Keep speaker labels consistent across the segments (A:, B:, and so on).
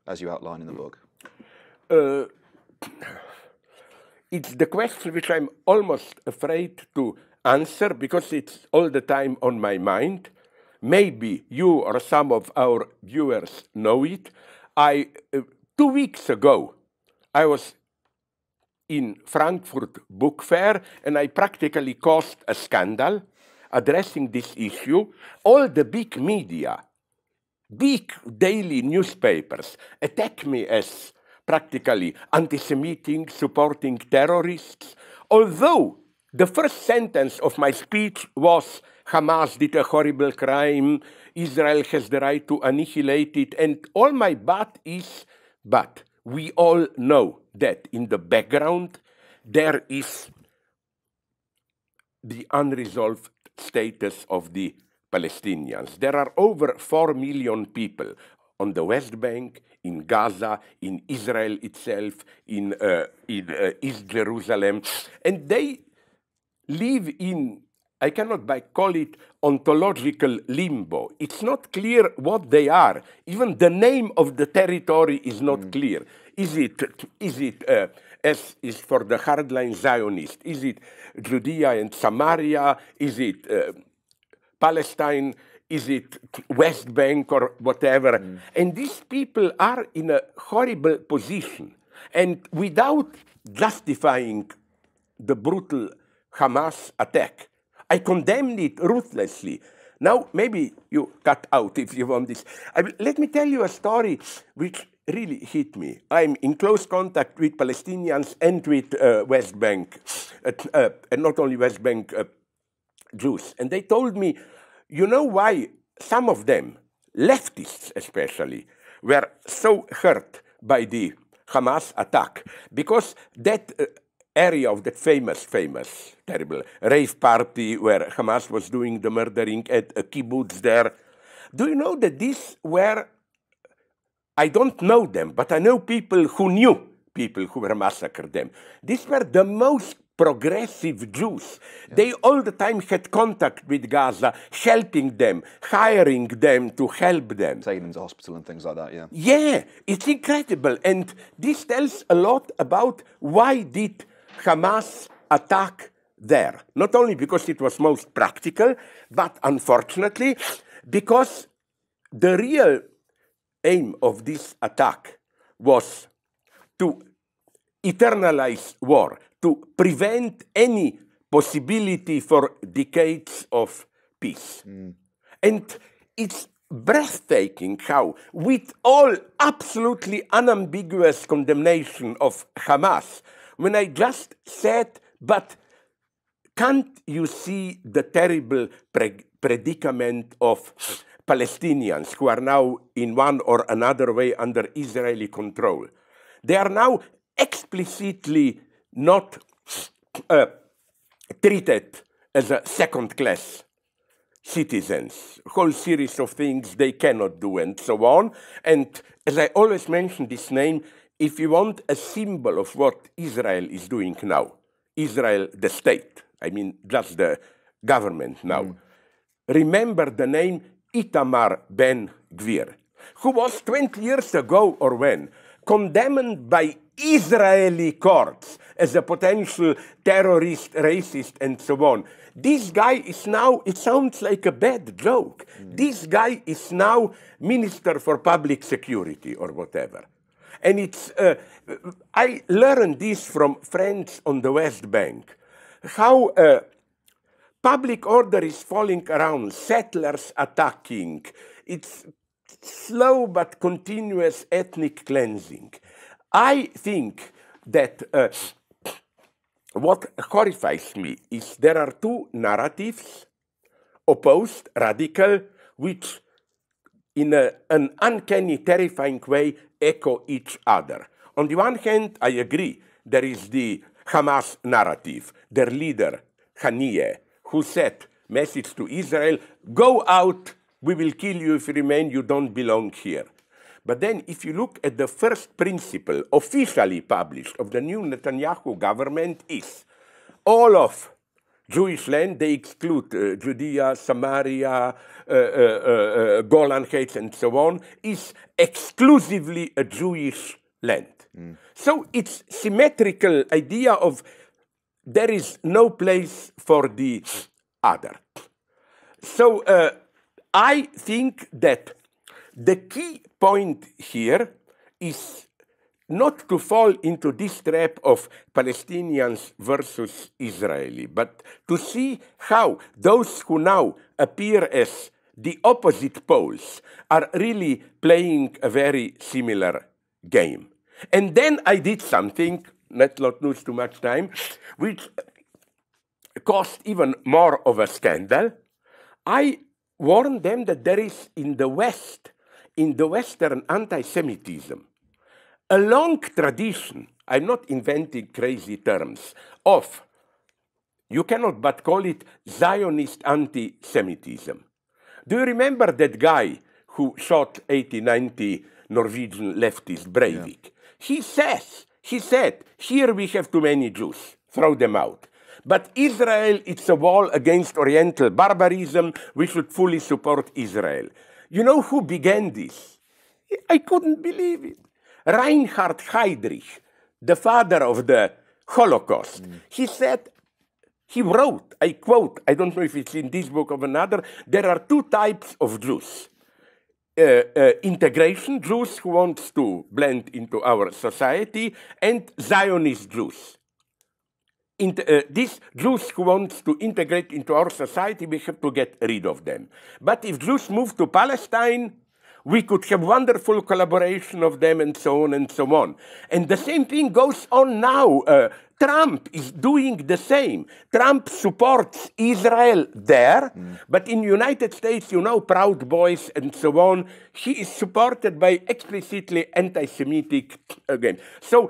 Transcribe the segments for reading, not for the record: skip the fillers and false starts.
A: as you outline in the book?
B: It's the question which I'm almost afraid to answer because it's all the time on my mind. Maybe you or some of our viewers know it. 2 weeks ago, I was in Frankfurt Book Fair, and I practically caused a scandal addressing this issue. All the big media, big daily newspapers, attack me as practically anti-Semitic, supporting terrorists, although the first sentence of my speech was Hamas did a horrible crime, Israel has the right to annihilate it, and all my but is, but we all know that in the background there is the unresolved status of the Palestinians. There are over 4 million people on the West Bank, in Gaza, in Israel itself, in East Jerusalem, and they live in, I cannot call it ontological limbo. It's not clear what they are. Even the name of the territory is not clear. Is it as is for the hardline Zionist? Is it Judea and Samaria? Is it Palestine? Is it West Bank or whatever? And these people are in a horrible position. And without justifying the brutal Hamas attack, I condemned it ruthlessly. Now, maybe you cut out if you want this. Let me tell you a story which really hit me. I'm in close contact with Palestinians and with West Bank, and not only West Bank Jews. And they told me, you know why some of them, leftists especially, were so hurt by the Hamas attack? Because that area of that famous, terrible rave party where Hamas was doing the murdering at a kibbutz there. Do you know that these were, I don't know them, but I know people who knew people who were massacred them. These were the most progressive Jews. Yeah. They all the time had contact with Gaza, helping them, hiring them to help them.
A: Taking them to hospital and things like that, yeah.
B: Yeah, it's incredible. And this tells a lot about why did Hamas attack there. Not only because it was most practical, but unfortunately, because the real aim of this attack was to eternalize war, to prevent any possibility for decades of peace. And it's breathtaking how, with all absolutely unambiguous condemnation of Hamas, when I just said, but can't you see the terrible predicament of Palestinians who are now in one or another way under Israeli control? They are now explicitly not treated as a second-class citizens, a whole series of things they cannot do and so on. And as I always mention this name, if you want a symbol of what Israel is doing now, Israel the state, I mean just the government now, remember the name Itamar Ben-Gvir, who was 20 years ago or when, condemned by Israeli courts as a potential terrorist, racist, and so on. This guy is now, it sounds like a bad joke, this guy is now Minister for Public Security or whatever. And it's, I learned this from friends on the West Bank, how public order is falling around, settlers attacking. It's slow but continuous ethnic cleansing. I think that what horrifies me is there are two narratives, opposed, radical, which in an uncanny, terrifying way echo each other. On the one hand, I agree, there is the Hamas narrative, their leader, Haniyeh, who said, message to Israel, go out, we will kill you if you remain, you don't belong here. But then if you look at the first principle officially published of the new Netanyahu government is all of Jewish land, they exclude Judea, Samaria, Golan Heights, and so on, is exclusively a Jewish land. So it's symmetrical idea of there is no place for the other. So I think that the key point here is not to fall into this trap of Palestinians versus Israeli, but to see how those who now appear as the opposite poles are really playing a very similar game. And then I did something, let's not lose too much time, which caused even more of a scandal. I warned them that there is in the West, in the Western anti-Semitism, a long tradition, I'm not inventing crazy terms, of, you cannot but call it Zionist anti-Semitism. Do you remember that guy who shot 80, 90 Norwegian leftists, Breivik? Yeah. He said, here we have too many Jews, throw them out. But Israel, it's a war against Oriental barbarism, we should fully support Israel. You know who began this? I couldn't believe it. Reinhard Heydrich, the father of the Holocaust, he said, he wrote, I quote, I don't know if it's in this book or another, there are two types of Jews. Integration Jews who want to blend into our society, and Zionist Jews. These Jews who want to integrate into our society, we have to get rid of them. But if Jews move to Palestine, we could have wonderful collaboration of them and so on and so on. And the same thing goes on now. Trump is doing the same. Trump supports Israel there, but in the United States, you know, Proud Boys and so on, he is supported by explicitly anti-Semitic again. So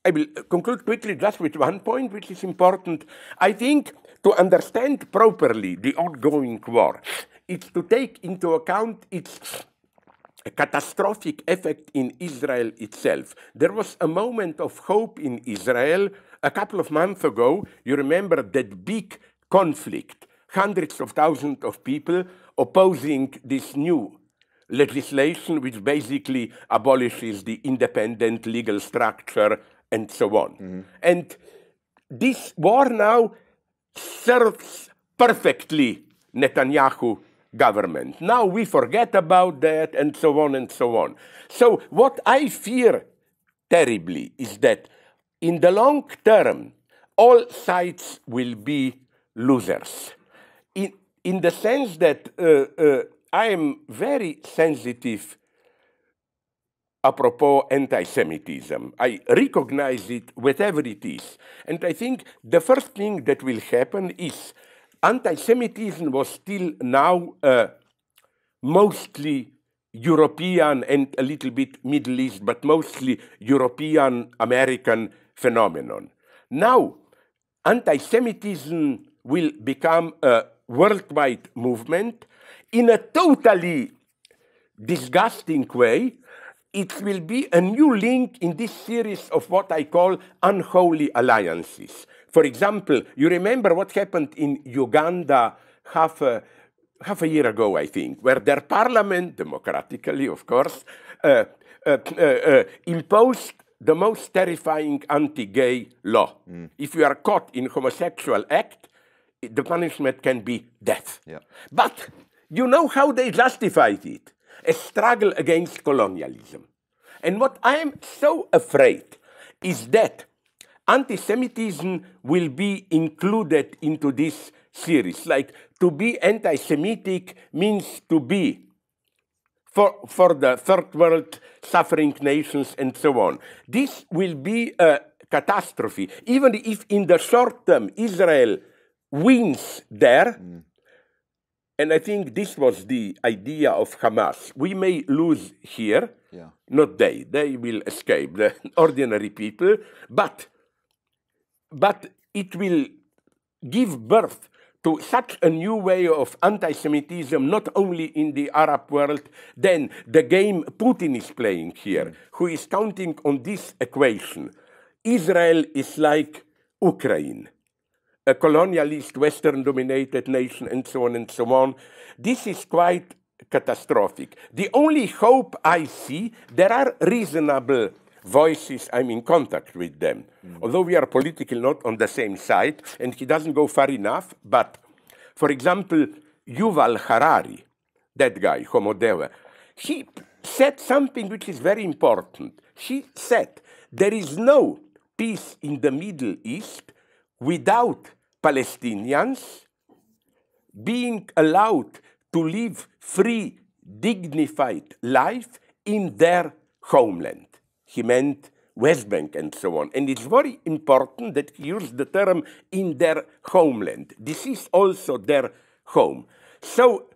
B: I will conclude quickly just with one point, which is important. I think to understand properly the ongoing war, it's to take into account its a catastrophic effect in Israel itself. There was a moment of hope in Israel a couple of months ago. You remember that big conflict, hundreds of thousands of people opposing this new legislation which basically abolishes the independent legal structure and so on. And this war now serves perfectly Netanyahu government. Now we forget about that and so on and so on. So what I fear terribly is that in the long term, all sides will be losers. In the sense that I am very sensitive apropos anti-Semitism. I recognize it whatever it is. And I think the first thing that will happen is anti-Semitism was still now mostly European and a little bit Middle East, but mostly European-American phenomenon. Now, anti-Semitism will become a worldwide movement in a totally disgusting way. It will be a new link in this series of what I call unholy alliances. For example, you remember what happened in Uganda half a year ago, I think, where their parliament, democratically, of course, imposed the most terrifying anti-gay law. If you are caught in homosexual act, the punishment can be death. Yeah. But you know how they justified it? A struggle against colonialism. And what I am so afraid is that anti-Semitism will be included into this series. Like, to be anti-Semitic means to be for the third world suffering nations and so on. This will be a catastrophe. Even if in the short term Israel wins there, and I think this was the idea of Hamas. We may lose here, not they. They will escape, the ordinary people, but it will give birth to such a new way of anti-Semitism, not only in the Arab world, then the game Putin is playing here, who is counting on this equation. Israel is like Ukraine. a colonialist, Western-dominated nation, and so on and so on. This is quite catastrophic. The only hope I see, there are reasonable voices, I'm in contact with them. Although we are politically not on the same side, and he doesn't go far enough, but, for example, Yuval Harari, that guy, Homo Deus, he said something which is very important. He said, there is no peace in the Middle East without Palestinians being allowed to live free, dignified life in their homeland. He meant West Bank and so on. And it's very important that he used the term in their homeland. This is also their home. So